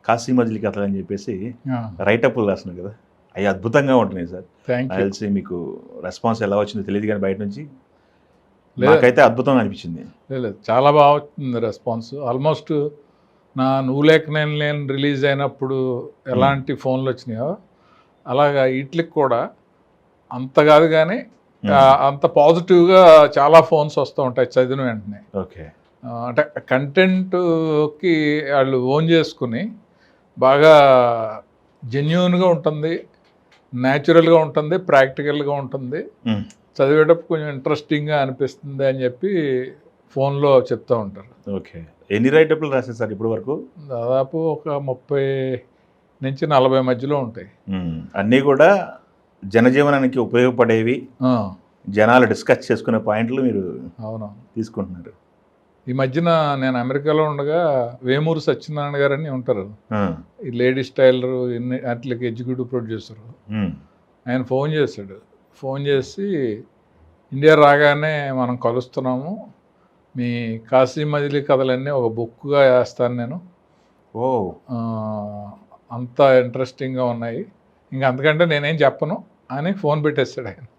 కాశీ మజిలీ కథలు అని చెప్పేసి రైటప్లు రాసినారు కదా, అవి అద్భుతంగా ఉంటున్నాయి సార్. Thank you. తెలిసి మీకు రెస్పాన్స్ ఎలా వచ్చిందో తెలియదు కానీ బయట నుంచి నాకైతే అద్భుతంగా అనిపించింది. లేదు, చాలా బాగా వచ్చింది రెస్పాన్స్. ఆల్మోస్ట్ నా నువ్వు లేక నేను లేని రిలీజ్ అయినప్పుడు ఎలాంటి ఫోన్లు వచ్చినాయో అలాగా వీటికి కూడా అంత కాదు కానీ అంత పాజిటివ్గా చాలా ఫోన్స్ వస్తూ ఉంటాయి చదివిన వెంటనే. ఓకే. అంటే కంటెంట్కి వాళ్ళు ఓన్ చేసుకుని బాగా జెన్యూన్గా ఉంటుంది, న్యాచురల్గా ఉంటుంది, ప్రాక్టికల్గా ఉంటుంది, చదివేటప్పుడు కొంచెం ఇంట్రెస్టింగ్గా అనిపిస్తుంది అని చెప్పి ఫోన్లో చెప్తూ ఉంటారు. ఓకే. ఎన్ని రైటప్లు రాశారు సార్ ఇప్పటి వరకు? దాదాపు ఒక 30 నుంచి 40 మధ్యలో ఉంటాయి. అన్నీ కూడా జనజీవనానికి ఉపయోగపడేవి, జనాలు డిస్కస్ చేసుకునే పాయింట్లు మీరు అవును తీసుకుంటున్నారు. ఈ మధ్యన నేను అమెరికాలో ఉండగా వేమూరు సత్యనారాయణ గారు అని ఉంటారు, ఈ లేడీస్ టైలర్ వాటికి ఎగ్జిక్యూటివ్ ప్రొడ్యూసరు. ఆయన ఫోన్ చేశాడు. ఫోన్ చేసి ఇండియా రాగానే మనం కలుస్తున్నాము, మీ కాశీ మజిలీ కథలన్నీ ఒక బుక్గా వేస్తాను నేను, అంత ఇంట్రెస్టింగ్గా ఉన్నాయి, ఇంకా అంతకంటే నేనేం చెప్పను అని ఫోన్ పెట్టేస్తాడు ఆయన.